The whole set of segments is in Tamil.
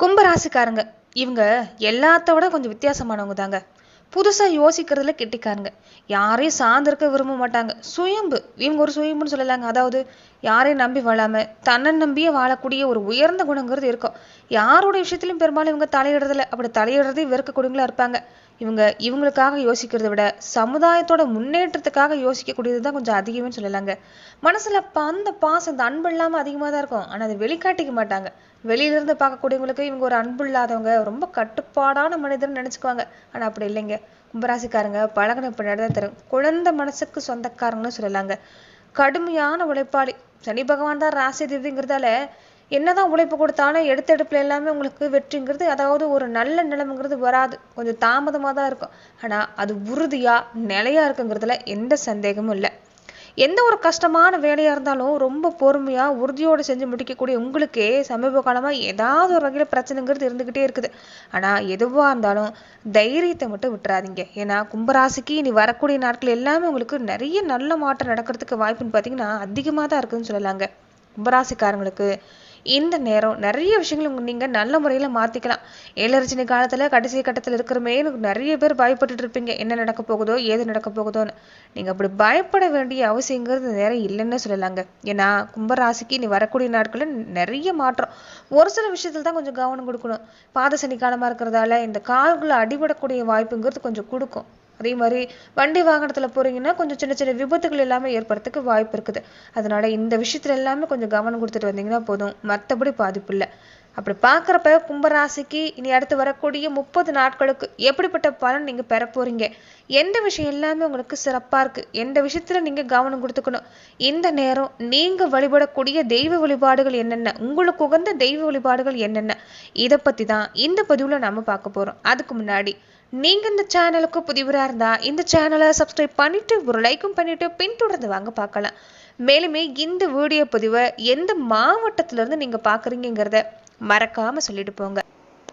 கும்பராசிக்காரங்க இவங்க எல்லாத்தோட கொஞ்சம் வித்தியாசமானவங்க தாங்க. புதுசா யோசிக்கிறதுல கெட்டிக்காரங்க. யாரையும் சார்ந்திருக்க விரும்ப மாட்டாங்க. சுயம்பு, இவங்க ஒரு சுயம்புன்னு சொல்லலாங்க. அதாவது யாரையும் நம்பி வாழாம தன்னை நம்பியே வாழக்கூடிய ஒரு உயர்ந்த குணங்கிறது இருக்கும். யாரோட விஷயத்திலும் பெரும்பாலும் இவங்க தலையிடுறதில்ல. அப்படி தலையிடுறதையும் வெறுக்கக்கூடியவங்களா இருப்பாங்க. இவங்க இவங்களுக்காக யோசிக்கிறத விட சமுதாயத்தோட முன்னேற்றத்துக்காக யோசிக்கக்கூடியது தான் கொஞ்சம் அதிகமே சொல்லலாங்க. மனசுல அந்த பாசம், இந்த அன்பு இல்லாம அதிகமா தான் இருக்கும். ஆனா அதை வெளிக்காட்டிக்க மாட்டாங்க. வெளியில இருந்து பார்க்கக்கூடியவங்களுக்கு இவங்க ஒரு அன்பு இல்லாதவங்க, ரொம்ப கட்டுப்பாடான மனிதர்னு நினைச்சுக்குவாங்க. ஆனா அப்படி இல்லைங்க. கும்பராசிக்காரங்க பழகின பின்னாடி தான் தரும். குழந்தை மனசுக்கு சொந்தக்காரங்கன்னு சொல்லலாங்க. கடுமையான உழைப்பாளி. சனி பகவான் தான் ராசி அதிபதிங்கிறதால என்னதான் உழைப்பு கொடுத்தாலும் எடுத்தெடுப்புல எல்லாமே உங்களுக்கு வெற்றிங்கிறது, அதாவது ஒரு நல்ல நிலைமைங்கிறது வராது. கொஞ்சம் தாமதமா தான் இருக்கும். ஆனா அது உறுதியா நிலையா இருக்குங்கிறதுல எந்த சந்தேகமும் இல்லை. எந்த ஒரு கஷ்டமான வேலையா இருந்தாலும் ரொம்ப பொறுமையா உறுதியோடு செஞ்சு முடிக்கக்கூடிய உங்களுக்கே சமீப காலமா ஏதாவது ஒரு வகையில பிரச்சனைங்கிறது இருந்துகிட்டே இருக்குது. ஆனா எதுவா இருந்தாலும் தைரியத்தை மட்டும் விட்டுறாதீங்க. ஏன்னா கும்பராசிக்கு இனி வரக்கூடிய நாட்கள் எல்லாமே உங்களுக்கு நிறைய நல்ல மாற்றம் நடக்கிறதுக்கு வாய்ப்புன்னு பாத்தீங்கன்னா அதிகமா தான் இருக்குதுன்னு சொல்லலாங்க. கும்பராசிக்காரங்களுக்கு இந்த நேரம் நிறைய விஷயங்கள் நீங்க நல்ல முறையில மாத்திக்கலாம். ஏழரச்சனை காலத்துல கடைசி கட்டத்துல இருக்கிறமே நிறைய பேர் பயப்பட்டுட்டு இருப்பீங்க. என்ன நடக்க போகுதோ, ஏது நடக்க போகுதோன்னு. நீங்க அப்படி பயப்பட வேண்டிய அவசியங்கிறது நேரம் இல்லைன்னு சொல்லலாங்க. ஏன்னா கும்பராசிக்கு இனி வரக்கூடிய நாட்கள்ல நிறைய மாற்றம். ஒரு சில விஷயத்துல தான் கொஞ்சம் கவனம் கொடுக்கணும். பாத சனி காலமா இருக்கிறதால இந்த கால்களை அடிபடக்கூடிய வாய்ப்புங்கிறது கொஞ்சம் கொடுக்கும். அதே மாதிரி வண்டி வாகனத்துல போறீங்கன்னா கொஞ்சம் சின்ன சின்ன விபத்துகள் எல்லாமே ஏற்படுறதுக்கு வாய்ப்பு இருக்குது. அதனால இந்த விஷயத்துல எல்லாமே கொஞ்சம் கவனம் கொடுத்துட்டு வந்தீங்கன்னா போதும். மற்றபடி பாதிப்பு இல்லை. அப்படி பாக்குறப்ப கும்பராசிக்கு இனி அடுத்து வரக்கூடிய 30 நாட்களுக்கு எப்படிப்பட்ட பலன் நீங்க பெற போறீங்க, எந்த விஷயம் எல்லாமே உங்களுக்கு சிறப்பா இருக்கு, எந்த விஷயத்துல நீங்க கவனம் கொடுத்துக்கணும், இந்த நேரம் நீங்க வழிபடக்கூடிய தெய்வ வழிபாடுகள் என்னென்ன, உங்களுக்கு உகந்த தெய்வ வழிபாடுகள் என்னென்ன, இதை பத்தி தான் இந்த பதிவுல நம்ம பார்க்க போறோம். அதுக்கு முன்னாடி நீங்க இந்த சேனலுக்கு புதிவரா இருந்தா இந்த சேனலை சப்ஸ்கிரைப் பண்ணிட்டு ஒரு லைக்கும் பண்ணிட்டு பின்தொடர்ந்து வாங்க பார்க்கலாம். மேலுமே இந்த வீடியோ பதிவை எந்த மாவட்டத்துல இருந்து நீங்க பாக்குறீங்கிறத மறக்காம சொல்லிட்டு போங்க.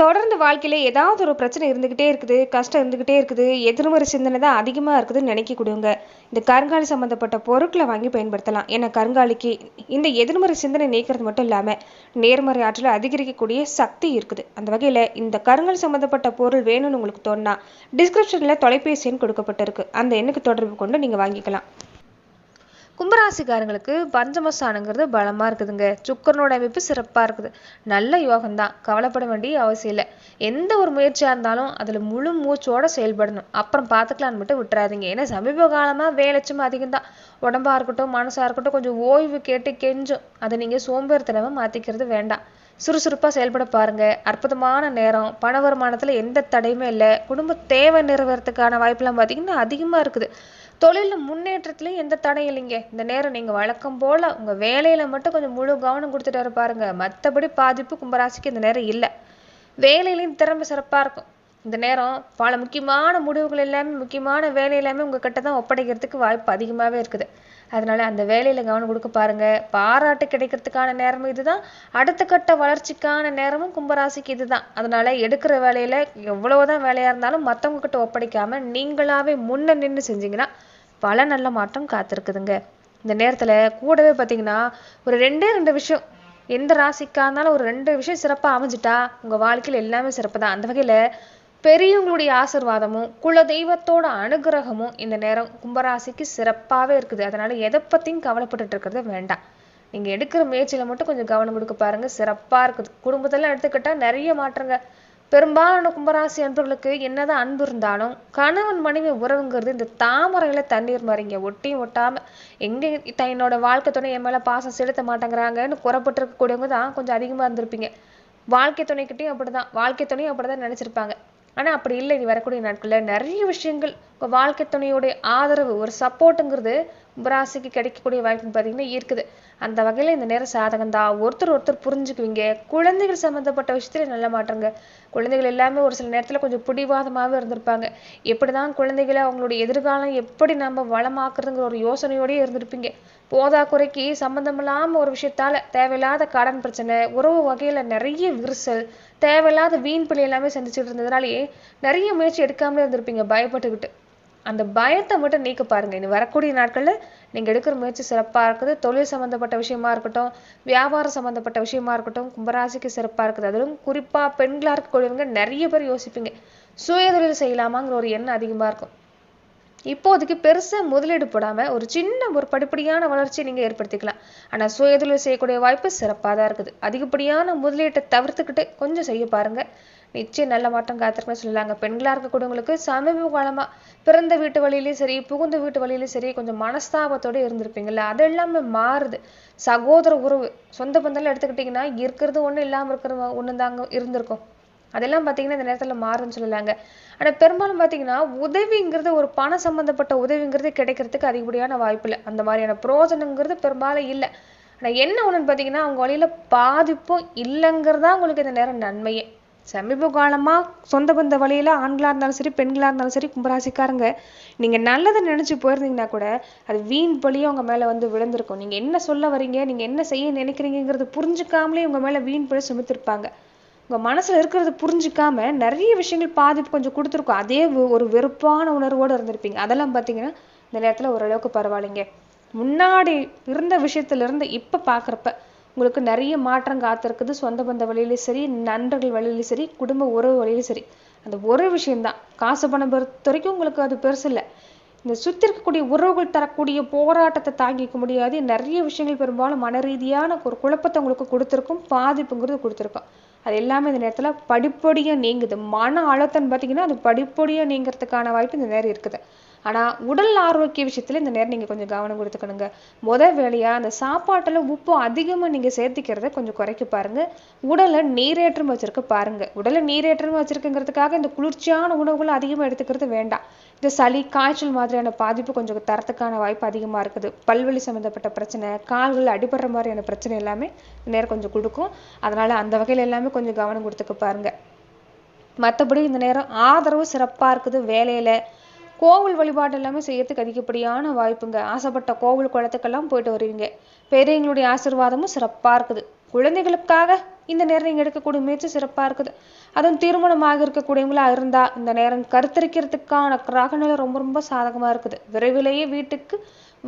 தொடர்ந்து வாழ்க்கையில ஏதாவது ஒரு பிரச்சனை இருந்துகிட்டே இருக்குது, கஷ்டம் இருந்துகிட்டே இருக்குது, எதிர்மறை சிந்தனை தான் அதிகமா இருக்குதுன்னு நினைக்கக்கூடியவங்க இந்த கருங்காலி சம்பந்தப்பட்ட பொருட்களை வாங்கி பயன்படுத்தலாம். ஏன்னா கருங்காலிக்கு இந்த எதிர்மறை சிந்தனை நீக்கிறது மட்டும் இல்லாம நேர்மறை ஆற்றலை அதிகரிக்கக்கூடிய சக்தி இருக்குது. அந்த வகையில இந்த கருங்காலி சம்பந்தப்பட்ட பொருள் வேணும்னு உங்களுக்கு தோணுனா டிஸ்கிரிப்ஷன்ல தொலைபேசி எண் கொடுக்கப்பட்டிருக்கு. அந்த எண்ணுக்கு தொடர்பு கொண்டு நீங்க வாங்கிக்கலாம். கும்பராசிக்காரங்களுக்கு பஞ்சமஸ்தானங்கிறது பலமா இருக்குதுங்க. சுக்கரனோட அமைப்பு சிறப்பா இருக்குது. நல்ல யோகம்தான், கவலைப்பட வேண்டிய அவசியம் இல்லை. எந்த ஒரு முயற்சியா இருந்தாலும் அதுல முழு மூச்சோட செயல்படணும். அப்புறம் பார்த்துக்கலான்னு மட்டும் விட்டுறாதீங்க. ஏன்னா சமீப காலமா வேலைச்சும் அதிகம்தான். உடம்பா இருக்கட்டும் மனசா இருக்கட்டும் கொஞ்சம் ஓய்வு கேட்டு கெஞ்சும். அதை நீங்க சோம்பேறித்தனமா மாத்திக்கிறது வேண்டாம். சுறுசுறுப்பா செயல்பட பாருங்க. அற்புதமான நேரம். பண வருமானத்துல எந்த தடையுமே இல்லை. குடும்ப தேவை நிறைவேறதுக்கான வாய்ப்பெல்லாம் பார்த்தீங்கன்னா அதிகமா இருக்குது. தொழில முன்னேற்றத்துலயும் எந்த தடையும் இல்லைங்க. இந்த நேரம் நீங்க வழக்கம் போல உங்க வேலையில மட்டும் கொஞ்சம் முழு கவனம் கொடுத்துட்டு வர பாருங்க. மற்றபடி பாதிப்பு கும்பராசிக்கு இந்த நேரம் இல்லை. வேலையிலையும் திறமை சிறப்பா இருக்கும். இந்த நேரம் பல முக்கியமான முடிவுகள் எல்லாமே, முக்கியமான வேலை எல்லாமே உங்க கிட்ட தான் ஒப்படைக்கிறதுக்கு வாய்ப்பு அதிகமாவே இருக்குது. அதனால அந்த வேலையில கவனம் கொடுக்க பாருங்க. பாராட்டு கிடைக்கிறதுக்கான நேரமும் இதுதான். அடுத்த கட்ட வளர்ச்சிக்கான நேரமும் கும்பராசிக்கு இதுதான். அதனால எடுக்கிற வேலையில எவ்வளவுதான் வேலையா இருந்தாலும் மத்தவங்க கிட்ட ஒப்படைக்காம நீங்களாவே முன்ன நின்று செஞ்சீங்கன்னா பல நல்ல மாற்றம் காத்திருக்குதுங்க. இந்த நேரத்துல கூடவே பாத்தீங்கன்னா ஒரு 2 விஷயம், எந்த ராசிக்கா இருந்தாலும் ஒரு 2 விஷயம் சிறப்பா அமைஞ்சிட்டா உங்க வாழ்க்கையில எல்லாமே சிறப்பு தான். அந்த வகையில பெரியவங்களுடைய ஆசிர்வாதமும் குல தெய்வத்தோட அனுகிரகமும் இந்த நேரம் கும்பராசிக்கு சிறப்பாவே இருக்குது. அதனால எதை பத்தியும் கவலைப்பட்டுட்டு இருக்கிறது வேண்டாம். நீங்க எடுக்கிற முயற்சியில மட்டும் கொஞ்சம் கவனம் கொடுக்க பாருங்க. சிறப்பா இருக்குது. குடும்பத்தெல்லாம் எடுத்துக்கிட்டா நிறைய மாற்றங்க. பெரும்பாலான கும்பராசி அன்பர்களுக்கு என்னதான் அன்பு இருந்தாலும் கணவன் மனைவி உறவுங்கிறது இந்த தாமரையில தண்ணீர் மாதிரிங்க. ஒட்டியும் ஒட்டாம எங்க என்னோட வாழ்க்கை துணை என் மேல பாசம் செலுத்த மாட்டேங்கிறாங்கன்னு குறப்பட்டு இருக்கக்கூடியவங்க தான் கொஞ்சம் அதிகமா இருந்திருப்பீங்க. வாழ்க்கை துணைக்கிட்டையும் அப்படிதான், வாழ்க்கை துணையும் அப்படிதான் நினைச்சிருப்பாங்க. ஆனா அப்படி இல்லை. இது வரக்கூடிய நாட்கள்ல நிறைய விஷயங்கள் உங்க வாழ்க்கை துணையோடைய ஆதரவு, ஒரு சப்போர்ட்டுங்கிறது கும்பராசிக்கு கிடைக்கக்கூடிய வாய்ப்பு பார்த்தீங்கன்னா இருக்குது. அந்த வகையில இந்த நேரம் சாதகம் தான். ஒருத்தர் புரிஞ்சுக்குவீங்க. குழந்தைகள் சம்பந்தப்பட்ட விஷயத்துல நல்ல மாற்றங்க. குழந்தைகள் எல்லாமே ஒரு சில நேரத்துல கொஞ்சம் பிடிவாதமாவே இருந்திருப்பாங்க. எப்படிதான் குழந்தைகளை அவங்களுடைய எதிர்காலம் எப்படி நம்ம வளமாக்குறதுங்கிற ஒரு யோசனையோடய இருந்திருப்பீங்க. போதா குறைக்கு சம்பந்தம் இல்லாம ஒரு விஷயத்தால தேவையில்லாத கடன் பிரச்சனை, உறவு வகையில நிறைய விரிசல், தேவையில்லாத வீண் பிழை எல்லாமே சந்திச்சுட்டு இருந்ததுனாலேயே நிறைய முயற்சி எடுக்காமலே இருந்திருப்பீங்க பயப்பட்டுக்கிட்டு. அந்த பயத்தை மட்டும் நீக்க பாருங்க. இனி வரக்கூடிய நாட்கள்ல நீங்கள் எடுக்கிற முயற்சி சிறப்பாக இருக்குது. தொழில் சம்மந்தப்பட்ட விஷயமா இருக்கட்டும், வியாபாரம் சம்மந்தப்பட்ட விஷயமா இருக்கட்டும், கும்பராசிக்கு சிறப்பாக இருக்குது. அதிலும் குறிப்பாக பெண்களாக இருக்கக்கூடியவங்க நிறைய பேர் யோசிப்பீங்க, சுயதொழில் செய்யலாமாங்கிற ஒரு எண்ணம் அதிகமாக இருக்கும். இப்போதைக்கு பெருசாக முதலீடு போடாமல் ஒரு படிப்படியான வளர்ச்சியை நீங்கள் ஏற்படுத்திக்கலாம். ஆனால் சுயதொழில் செய்யக்கூடிய வாய்ப்பு சிறப்பாக தான் இருக்குது. அதிகப்படியான முதலீட்டை தவிர்த்துக்கிட்டு கொஞ்சம் செய்ய பாருங்கள், நிச்சயம் நல்ல மாற்றம் காத்திருக்குன்னு சொல்லலாங்க. பெண்களாக இருக்கக்கூடியவங்களுக்கு சமீப காலமாக பிறந்த வீட்டு வழியிலையும் சரி, புகுந்த வீட்டு வழியிலையும் சரி, கொஞ்சம் மனஸ்தாபத்தோடு இருந்திருப்பீங்கள்ல, அது எல்லாமே மாறுது. சகோதர உறவு, சொந்த பந்தெல்லாம் எடுத்துக்கிட்டிங்கன்னா இருக்கிறது ஒன்று இல்லாமல் இருக்கிற ஒன்று தாங்க இருந்திருக்கும். அதெல்லாம் பார்த்தீங்கன்னா இந்த நேரத்தில் மாறுன்னு சொல்லலாங்க. ஆனால் பெரும்பாலும் பார்த்தீங்கன்னா உதவிங்கிறது, ஒரு பணம் சம்மந்தப்பட்ட உதவிங்கிறது கிடைக்கிறதுக்கு அதிகப்படியான வாய்ப்பு இல்லை. அந்த மாதிரியான பிரோஜனங்கிறது பெரும்பாலும் இல்லை. ஆனால் என்ன ஒன்றுன்னு பார்த்தீங்கன்னா அவங்க வழியில் பாதிப்பும் இல்லைங்கிறதா உங்களுக்கு இந்த நேரம் நன்மையே. சமீப காலமாக சொந்த பந்த வழியில் ஆண்களாக இருந்தாலும் சரி, பெண்களாக இருந்தாலும் சரி, கும்பராசிக்காரங்க நீங்கள் நல்லதை நினச்சி போயிருந்தீங்கன்னா கூட அது வீண் பழியும் உங்கள் மேலே வந்து விழுந்திருக்கும். நீங்கள் என்ன சொல்ல வரீங்க, நீங்கள் என்ன செய்ய நினைக்கிறீங்கிறது புரிஞ்சுக்காமலே உங்கள் மேலே வீண் பழி சுமத்திருப்பாங்க. உங்கள் மனசில் இருக்கிறது புரிஞ்சிக்காம நிறைய விஷயங்கள் பாதிப்பு கொஞ்சம் கொடுத்துருக்கோம். அதே ஒரு வெறுப்பான உணர்வோடு இருந்திருப்பீங்க. அதெல்லாம் பார்த்தீங்கன்னா இந்த நேரத்தில் ஓரளவுக்கு பரவாயில்லைங்க. முன்னாடி இருந்த விஷயத்துலேருந்து இப்போ பார்க்குறப்ப உங்களுக்கு நிறைய மாற்றம் காத்திருக்குது. சொந்த பந்த வழியிலையும் சரி, நண்பர்கள் வழியிலையும் சரி, குடும்ப உறவு வழியிலும் சரி. அந்த ஒரு விஷயம்தான், காசு பணம் பொறுத்த வரைக்கும் உங்களுக்கு அது பெருசு இல்லை. இந்த சுற்றி இருக்கக்கூடிய உறவுகள் தரக்கூடிய போராட்டத்தை தாங்கிக்க முடியாது. நிறைய விஷயங்கள் பெரும்பாலும் மன ரீதியான ஒரு குழப்பத்தை உங்களுக்கு கொடுத்துருக்கும், பாதிப்புங்கிறது கொடுத்துருக்கோம். அது எல்லாமே இந்த நேரத்தில் படிப்படியாக நீங்குது. மன அழுத்தம் பார்த்தீங்கன்னா அது படிப்படியாக நீங்கிறதுக்கான வாய்ப்பு இந்த நேரம் இருக்குது. ஆனால் உடல் ஆரோக்கிய விஷயத்தில் இந்த நேரம் நீங்கள் கொஞ்சம் கவனம் கொடுத்துக்கணுங்க. வேலையாக அந்த சாப்பாட்டில் உப்பு அதிகமாக நீங்கள் சேர்த்திக்கிறத கொஞ்சம் குறைக்க பாருங்கள். உடலை நீரேற்றம் வச்சுருக்க பாருங்கள். உடலை நீரேற்றம் வச்சுருக்குங்கிறதுக்காக இந்த குளிர்ச்சியான உணவுகளை அதிகமாக எடுத்துக்கிறது வேண்டாம். இந்த சளி, காய்ச்சல் மாதிரியான பாதிப்பு கொஞ்சம் தரத்துக்கான வாய்ப்பு அதிகமாக இருக்குது. பல்வலி சம்மந்தப்பட்ட பிரச்சனை, கால்கள் அடிபடுற மாதிரியான பிரச்சனை எல்லாமே இந்த நேரம் கொஞ்சம் கொடுக்கும். அதனால் அந்த வகையில் எல்லாமே கொஞ்சம் கவனம் கொடுத்துக்க பாருங்கள். மற்றபடி இந்த நேரம் ஆதரவு சிறப்பாக இருக்குது. வேலையில் கோவில் வழிபாடு எல்லாமே செய்யறதுக்கு அதிகப்படியான வாய்ப்புங்க. ஆசைப்பட்ட கோவில் குளத்துக்கெல்லாம் போயிட்டு வருவீங்க. பெரியவங்களுடைய ஆசீர்வாதமும் சிறப்பாக இருக்குது. குழந்தைகளுக்காக இந்த நேரம் நீங்கள் எடுக்கக்கூடிய முயற்சி சிறப்பாக இருக்குது. அதுவும் திருமணமாக இருக்கக்கூடியவங்களா இருந்தால் இந்த நேரம் கருத்தரிக்கிறதுக்கான கிரகநிலை ரொம்ப ரொம்ப சாதகமாக இருக்குது. விரைவிலேயே வீட்டுக்கு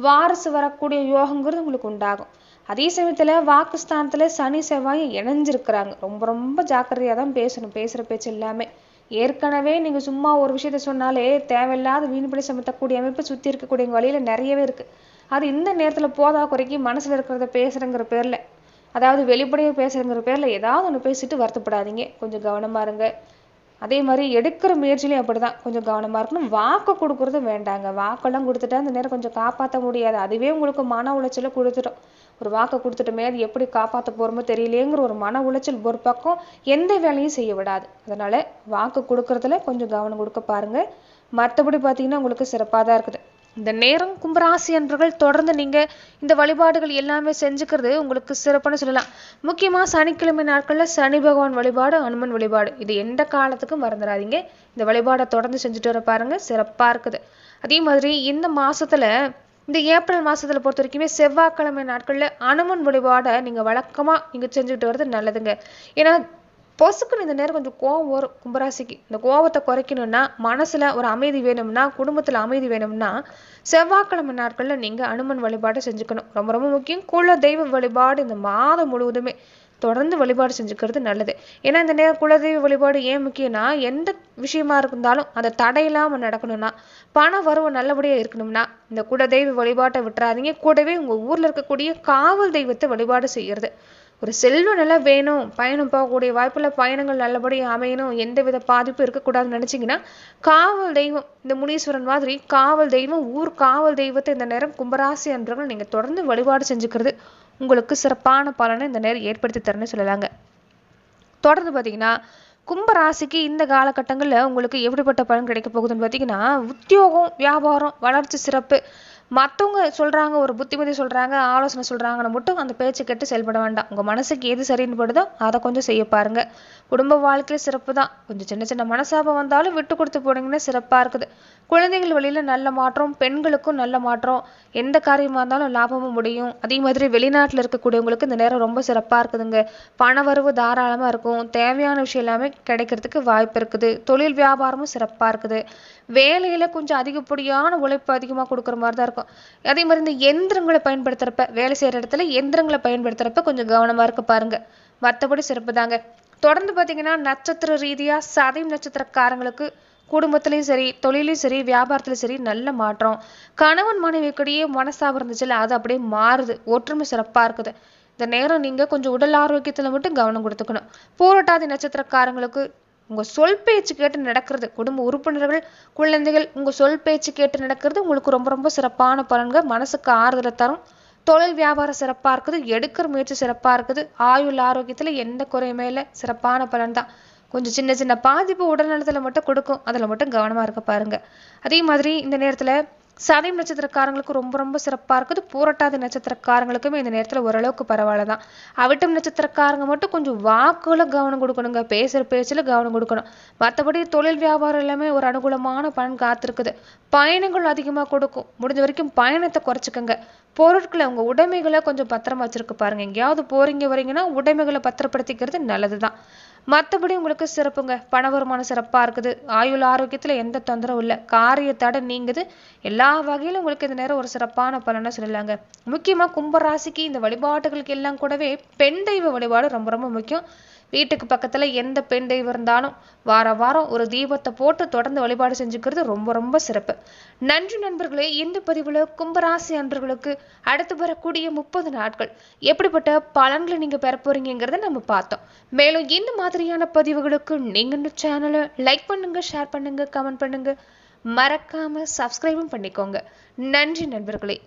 வாரிசு வரக்கூடிய யோகங்கிறது உங்களுக்கு உண்டாகும். அதே சமயத்தில் வாக்குஸ்தானத்தில் சனி செவ்வாயும் இணைஞ்சிருக்கிறாங்க. ரொம்ப ரொம்ப ஜாக்கிரதையாக தான் பேசணும். பேசுகிற பேச்சு எல்லாமே ஏற்கனவே நீங்கள் சும்மா ஒரு விஷயத்த சொன்னாலே தேவையில்லாத வீண்படி சமத்தக்கூடிய அமைப்பு சுற்றி இருக்கக்கூடிய வழியில் நிறையவே இருக்குது. அது இந்த நேரத்தில் போதா குறைக்கி மனசில் இருக்கிறத பேசுகிறங்கிற பேரில், அதாவது வெளிப்படையாக பேசுகிறங்கிற பேரில் ஏதாவது ஒன்று பேசிட்டு வருத்தப்படாதீங்க. கொஞ்சம் கவனமாக இருங்க. அதே மாதிரி எடுக்கிற முயற்சியிலையும் அப்படி தான் கொஞ்சம் கவனமாக இருக்கணும். வாக்கு கொடுக்குறதும் வேண்டாங்க. வாக்கெல்லாம் கொடுத்துட்டா இந்த நேரம் கொஞ்சம் காப்பாற்ற முடியாது. அதுவே உங்களுக்கு மன உளைச்சலை கொடுத்துட்டோம். ஒரு வாக்கை கொடுத்துட்டோமே, அது எப்படி காப்பாற்ற போகிறோமோ தெரியலேங்கிற ஒரு மன உளைச்சல் ஒரு பக்கம் எந்த வேலையும் செய்ய விடாது. அதனால் வாக்கு கொடுக்குறதுல கொஞ்சம் கவனம் கொடுக்க பாருங்கள். மற்றபடி பார்த்தீங்கன்னா உங்களுக்கு சிறப்பாக தான் இருக்குது. இந்த நேரம் கும்பராசி அன்பர்கள் தொடர்ந்து நீங்கள் இந்த வழிபாடுகள் எல்லாமே செஞ்சுக்கிறது உங்களுக்கு சிறப்புன்னு சொல்லலாம். முக்கியமாக சனிக்கிழமை நாட்களில் சனி பகவான் வழிபாடு, அனுமன் வழிபாடு, இது எந்த காலத்துக்கும் மறந்துடாதீங்க. இந்த வழிபாடை தொடர்ந்து செஞ்சுட்டு வர பாருங்கள், சிறப்பாக இருக்குது. அதே மாதிரி இந்த மாதத்தில், இந்த ஏப்ரல் மாதத்தில் பொறுத்த வரைக்குமே செவ்வாய்க்கிழமை நாட்களில் அனுமன் வழிபாடை நீங்கள் வழக்கமாக நீங்கள் செஞ்சுக்கிட்டு வர்றது நல்லதுங்க. ஏன்னா பொசுக்குன்னு இந்த நேரம் கொஞ்சம் கோவம் வரும் கும்பராசிக்கு. இந்த கோவத்தை குறைக்கணும்னா, மனசில் ஒரு அமைதி வேணும்னா, குடும்பத்தில் அமைதி வேணும்னா செவ்வாய்க்கிழமை நாட்களில் நீங்கள் அனுமன் வழிபாடு செஞ்சுக்கணும். ரொம்ப ரொம்ப முக்கியம். குல தெய்வ வழிபாடு இந்த மாதம் முழுவதுமே தொடர்ந்து வழிபாடு செஞ்சுக்கிறது நல்லது. ஏன்னா இந்த நேரம் குலதெய்வ வழிபாடு ஏன் முக்கியம்னா, எந்த விஷயமா இருந்தாலும் அதை தடையில்லாமல் நடக்கணும்னா, பண வரவு நல்லபடியாக இருக்கணும்னா இந்த குலதெய்வ வழிபாட்டை விட்டுறாதீங்க. கூடவே உங்கள் ஊரில் இருக்கக்கூடிய காவல் தெய்வத்தை வழிபாடு செய்கிறது. ஒரு செல்வம் நல்லா வேணும், பயணம் போகக்கூடிய வாய்ப்புள்ள பயணங்கள் நல்லபடியாக அமையணும், எந்த வித பாதிப்பும் இருக்கக்கூடாதுன்னு நினச்சிங்கன்னா காவல் தெய்வம், இந்த முனீஸ்வரன் மாதிரி காவல் தெய்வம், ஊர் காவல் தெய்வத்தை இந்த நேரம் கும்பராசி அன்பர்கள் நீங்கள் தொடர்ந்து வழிபாடு செஞ்சுக்கிறது உங்களுக்கு சிறப்பான பலனை இந்த நேரம் ஏற்படுத்தி தரணும்னு சொல்லலாங்க. தொடர்ந்து பார்த்தீங்கன்னா கும்பராசிக்கு இந்த காலகட்டங்களில் உங்களுக்கு எப்படிப்பட்ட பலன் கிடைக்க போகுதுன்னு பார்த்தீங்கன்னா, உத்தியோகம், வியாபாரம், வளர்ச்சி சிறப்பு. மற்றவங்க சொல்கிறாங்க, ஒரு புத்திமதி சொல்கிறாங்க, ஆலோசனை சொல்கிறாங்கன்னு மட்டும் அந்த பேச்சு கேட்டு செயல்பட வேண்டாம். உங்கள் மனசுக்கு எது சரின்னு படுதோ அதை கொஞ்சம் செய்ய பாருங்க. குடும்ப வாழ்க்கையில் சிறப்பு தான். கொஞ்சம் சின்ன சின்ன மனசாபம் வந்தாலும் விட்டு கொடுத்து போனீங்கன்னா சிறப்பாக இருக்குது. குழந்தைகள் வழியில நல்ல மாற்றம், பெண்களுக்கும் நல்ல மாற்றம், எந்த காரியமா இருந்தாலும் லாபமும் முடியும். அதே மாதிரி வெளிநாட்டுல இருக்கக்கூடியவங்களுக்கு இந்த நேரம் ரொம்ப சிறப்பா இருக்குதுங்க. பணவரவு தாராளமா இருக்கும். தேவையான விஷயம் எல்லாமே கிடைக்கிறதுக்கு வாய்ப்பு இருக்குது. தொழில் வியாபாரமும் சிறப்பா இருக்குது. வேலையில கொஞ்சம் அதிகப்படியான உழைப்பு அதிகமா கொடுக்குற மாதிரி தான் இருக்கும். அதே மாதிரி இந்த எந்திரங்களை பயன்படுத்துறப்ப, வேலை செய்யற இடத்துல எந்திரங்களை பயன்படுத்துறப்ப கொஞ்சம் கவனமா இருக்க பாருங்க. மற்றபடி சிறப்பு தாங்க. தொடர்ந்து பாத்தீங்கன்னா நட்சத்திர ரீதியா சதயம் நட்சத்திரக்காரங்களுக்கு குடும்பத்திலயும் சரி, தொழிலையும் சரி, வியாபாரத்திலும் சரி நல்ல மாற்றம். கணவன் மனைவிக்கிடையே மனஸ்தாபம் இருந்துச்சுல, அது அப்படியே மாறுது. ஒற்றுமை சிறப்பா இருக்குது. இந்த நேரம் நீங்க கொஞ்சம் உடல் ஆரோக்கியத்துல மட்டும் கவனம் கொடுத்துக்கணும். பூரட்டாதி நட்சத்திரக்காரங்களுக்கு உங்க சொல் பேச்சு கேட்டு நடக்கிறது, குடும்ப உறுப்பினர்கள், குழந்தைகள் உங்க சொல் பேச்சு கேட்டு நடக்கிறது உங்களுக்கு ரொம்ப ரொம்ப சிறப்பான பலன்கள். மனசுக்கு ஆறுதலை தரும். தொழில் வியாபாரம் சிறப்பா இருக்குது. எடுக்கிற முயற்சி சிறப்பா இருக்குது. ஆயுள் ஆரோக்கியத்துல எந்த குறையுமே இல்லை. சிறப்பான பலன் தான். கொஞ்சம் சின்ன சின்ன பாதிப்பு உடல் நலத்துல மட்டும் கொடுக்கும். அதுல மட்டும் கவனமா இருக்க பாருங்க. அதே மாதிரி இந்த நேரத்துல சதயம் நட்சத்திரக்காரங்களுக்கு ரொம்ப ரொம்ப சிறப்பா இருக்குது. பூரட்டாதி நட்சத்திரக்காரங்களுக்குமே இந்த நேரத்துல ஓரளவுக்கு பரவாயில்லதான். அவிட்டம் நட்சத்திரக்காரங்க மட்டும் கொஞ்சம் வாக்குல கவனம் கொடுக்கணுங்க. பேசுற பேச்சுல கவனம் கொடுக்கணும். மற்றபடி தொழில் வியாபாரம் எல்லாமே ஒரு அனுகூலமான பலன் காத்திருக்குது. பயணங்கள் அதிகமா கொடுக்கும். முடிஞ்ச வரைக்கும் பயணத்தை குறைச்சிக்கங்க. பொருட்களை உங்க உடைமைகளை கொஞ்சம் பத்திரமா வச்சிருக்க பாருங்க. எங்கேயாவது போறீங்க வரீங்கன்னா உடைமைகளை பத்திரப்படுத்திக்கிறது நல்லதுதான். மற்றபடி உங்களுக்கு சிறப்புங்க. பண வருமானம் சிறப்பா இருக்குது. ஆயுள் ஆரோக்கியத்துல எந்த தொந்தரவும் இல்லை. காரிய தடை நீங்குது. எல்லா வகையிலும் உங்களுக்கு இந்த நேரம் ஒரு சிறப்பான பலனை சொல்லலாங்க. முக்கியமா கும்பராசிக்கு இந்த வழிபாட்டுகளுக்கு எல்லாம் கூடவே பெண் தெய்வ வழிபாடு ரொம்ப ரொம்ப முக்கியம். வீட்டுக்கு பக்கத்துல எந்த பெண் தெய்வம் இருந்தாலும் வாரம் ஒரு தீபத்தை போட்டு தொடர்ந்து வழிபாடு செஞ்சுக்கிறது ரொம்ப ரொம்ப சிறப்பு. நன்றி நண்பர்களே. இந்த பதிவுல கும்பராசி அன்பர்களுக்கு அடுத்து வரக்கூடிய 30 நாட்கள் எப்படிப்பட்ட பலன்களை நீங்க பெற போறீங்கிறத நம்ம பார்த்தோம். மேலும் இந்த மாதிரியான பதிவுகளுக்கு நீங்க இந்த சேனலை லைக் பண்ணுங்க, ஷேர் பண்ணுங்க, கமெண்ட் பண்ணுங்க. மறக்காம சப்ஸ்கிரைபும் பண்ணிக்கோங்க. நன்றி நண்பர்களே.